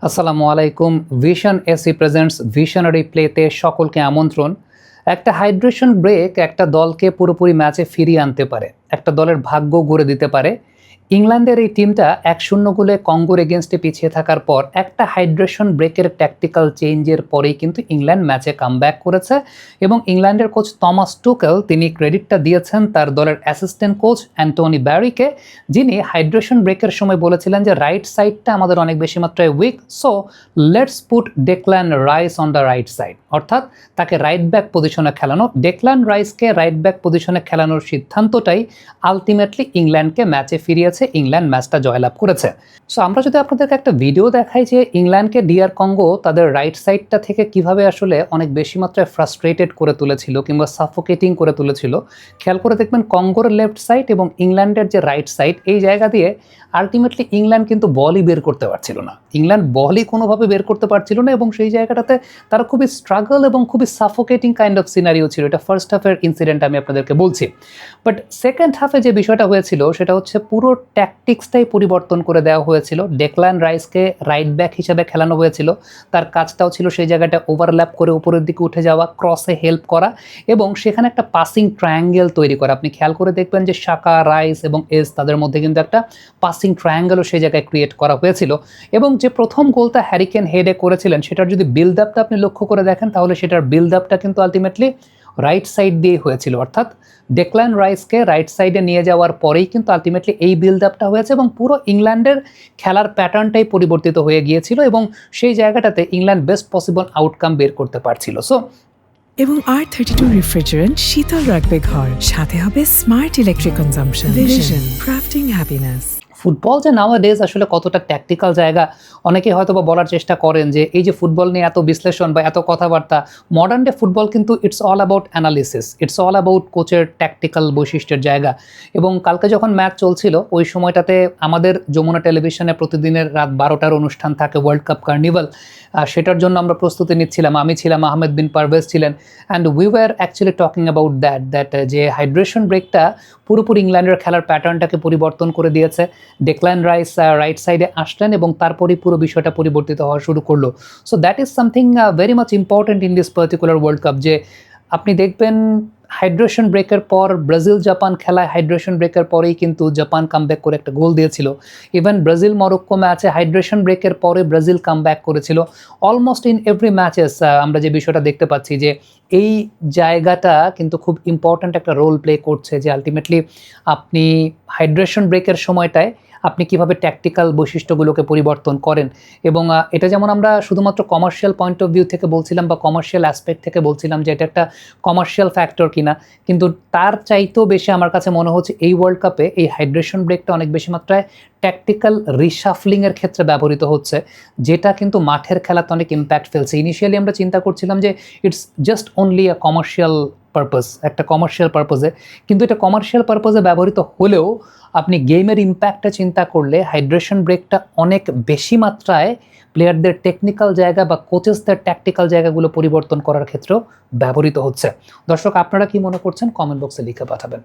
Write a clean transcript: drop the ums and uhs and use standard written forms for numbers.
আসসালামু আলাইকুম। Vision AC presents visionary প্লেতে সকলকে আমন্ত্রণ। একটা হাইড্রেশন ব্রেক একটা দলকে পুরোপুরি ম্যাচে ফিরিয়ে আনতে পারে, একটা দলের ভাগ্য গড়ে দিতে পারে। ইংল্যান্ডের এই টিমটা 1-0 গোলে কঙ্গোর এগেনস্টে পিছিয়ে থাকার পর একটা হাইড্রেশন ব্রেকের ট্যাকটিক্যাল চেঞ্জের পরেই কিন্তু ইংল্যান্ড ম্যাচে কামব্যাক করেছে এবং ইংল্যান্ডের কোচ টমাস টুকেল তিনি ক্রেডিটটা দিয়েছেন তার দলের অ্যাসিস্ট্যান্ট কোচ অ্যান্টনি ব্যারিকে, যিনি হাইড্রেশন ব্রেকের সময় বলেছিলেন যে রাইট সাইডটা আমাদের অনেক বেশি মাত্রায় weak, so let's put Declan Rice on the right side, অর্থাৎ তাকে রাইট ব্যাক পজিশনে খেলানো। ডেকল্যান রাইসকে রাইট ব্যাক পজিশনে খেলানোর সিদ্ধান্তটাই আলটিমেটলি ইংল্যান্ডকে ম্যাচে ফিরিয়েছে, ইংল্যান্ড ম্যাচটা জয়লাভ করেছে। সো আমরা যদি আপনাদেরকে একটা ভিডিও দেখাই যে ইংল্যান্ডকে ডিআর কঙ্গো তাদের রাইট সাইডটা থেকে কিভাবে আসলে অনেক বেশি মাত্রায় ফ্রাস্ট্রেটেড করে তুলেছিল কিংবা সাফোকেটিং করে তুলেছিল, খেয়াল করে দেখবেন কঙ্গোর লেফট সাইড এবং ইংল্যান্ডের যে রাইট সাইড, এই জায়গা দিয়ে আলটিমেটলি ইংল্যান্ড কিন্তু বলই বের করতে পারছিল না। ইংল্যান্ড বলই কোনোভাবে বের করতে পারছিল না এবং সেই জায়গাটাতে তারা খুবই স্ট্রাগল এবং খুবই সাফোকেটিং কাইন্ড অফ সিনারিও ছিল। এটা ফার্স্ট হাফের ইনসিডেন্ট আমি আপনাদেরকে বলছি। বাট সেকেন্ড হাফে যে বিষয়টা হয়েছিল সেটা হচ্ছে পুরো ট্যাকটিক্সটাই পরিবর্তন করে দেওয়া হয়েছিল। ডেকল্যান রাইসকে রাইট ব্যাক হিসাবে খেলানো হয়েছিল। তার কাজটাও ছিল সেই জায়গাটা ওভারল্যাপ করে উপরের দিকে উঠে যাওয়া, ক্রসে হেল্প করা এবং সেখানে একটা পাসিং ট্রায়াঙ্গেল তৈরি করা। আপনি খেয়াল করে দেখবেন যে শাকা, রাইস এবং এস তাদের মধ্যে কিন্তু একটা পাসিং ট্রায়াঙ্গেলও সেই জায়গায় ক্রিয়েট করা হয়েছিল এবং যে প্রথম গোলটা হ্যারিকেন হেডে করেছিলেন সেটার যদি বিল্ড আপটা আপনি লক্ষ্য করে দেখেন তাহলে সেটার বিল্ড আপটা কিন্তু আলটিমেটলি রাইট সাইড দিয়ে হয়েছিল, অর্থাৎ ডেকল্যান রাইসকে রাইট সাইডে নিয়ে যাওয়ার পরেই কিন্তু আলটিমেটলি এই বিল্ড আপটা হয়েছে এবং পুরো ইংল্যান্ডের খেলার প্যাটার্নটাই পরিবর্তিত হয়ে গিয়েছিল এবং সেই জায়গাটাতে ইংল্যান্ড বেস্ট পসিবল আউটকাম বের করতে পারছিল। সো এবং R32 রেফ্রিজারেন্ট শীতল রাখবে ঘর, সাথে হবে smart electric consumption. Vision crafting happiness. Football যে নাওয়াডেজ আসলে কতটা ট্যাকটিক্যাল জায়গা, অনেকে হয়তো বা বলার চেষ্টা করেন যে এই যে ফুটবল নিয়ে এত বিশ্লেষণ বা এত কথাবার্তা, মডার্ন ডে ফুটবল কিন্তু it's all about analysis, it's all about কোচের ট্যাকটিক্যাল বৈশিষ্ট্যের জায়গা। এবং কালকে যখন ম্যাচ চলছিল ওই সময়টাতে আমাদের যমুনা টেলিভিশনে প্রতিদিনের রাত 12টার অনুষ্ঠান থাকে ওয়ার্ল্ড কাপ কার্নিভাল, সেটার জন্য আমরা প্রস্তুতি নিচ্ছিলাম। আমি ছিলাম, আহমেদ বিন পারভেজ ছিলেন, and we were actually talking about that যে হাইড্রেশন ব্রেকটা পুরোপুরি ইংল্যান্ডের খেলার প্যাটার্নটাকে পরিবর্তন করে দিয়েছে। ডেকল্যান রাইস রাইট সাইডে আসলেন এবং তারপরেই পুরো বিষয়টা পরিবর্তিত হওয়া শুরু করলো। So that is something very much important in this particular world cup, যে আপনি দেখবেন হাইড্রেশন ব্রেকের পর ব্রাজিল জাপান খেলায় হাইড্রেশন ব্রেকের পরেই কিন্তু জাপান কামব্যাক করে একটা গোল দিয়েছিল। ইভেন ব্রাজিল মরক্কো ম্যাচে হাইড্রেশন ব্রেকের পরে ব্রাজিল কামব্যাক করেছিল। অলমোস্ট ইন এভরি ম্যাচেস আমরা যে বিষয়টা দেখতে পাচ্ছি যে এই জায়গাটা কিন্তু খুব ইম্পর্ট্যান্ট একটা রোল প্লে করছে, যে আলটিমেটলি আপনি হাইড্রেশন ব্রেকের সময়টায় আপনি কিভাবে ট্যাকটিক্যাল বৈশিষ্ট্যগুলোকে পরিবর্তন করেন। এবং এটা যেমন আমরা শুধুমাত্র কমার্শিয়াল পয়েন্ট অফ ভিউ থেকে বলছিলাম বা কমার্শিয়াল অ্যাসপেক্ট থেকে বলছিলাম যে এটা একটা কমার্শিয়াল ফ্যাক্টর কিনা, কিন্তু তার চাইতেও বেশি আমার কাছে মনে হচ্ছে এই ওয়ার্ল্ড কাপে এই হাইড্রেশন ব্রেকটা অনেক বেশি মাত্রায় ট্যাকটিক্যাল রিশাফলিংয়ের ক্ষেত্রে ব্যবহৃত হচ্ছে, যেটা কিন্তু মাঠের খেলাতে অনেক ইম্প্যাক্ট ফেলছে। ইনিশিয়ালি আমরা চিন্তা করছিলাম যে it's just only a commercial purpose, একটা কমার্শিয়াল পারপাসে, কিন্তু এটা কমার্শিয়াল পারপাসে ব্যবহৃত হলেও আপনি গেমের ইম্প্যাক্টটা চিন্তা করলে হাইড্রেশন ব্রেকটা অনেক বেশি মাত্রায় প্লেয়ারদের টেকনিক্যাল জায়গা বা কোচেসদের ট্যাকটিক্যাল জায়গাগুলো পরিবর্তন করার ক্ষেত্রেও ব্যবহৃত হচ্ছে। দর্শক, আপনারা কি মনে করছেন কমেন্ট বক্সে লিখে পাঠাবেন।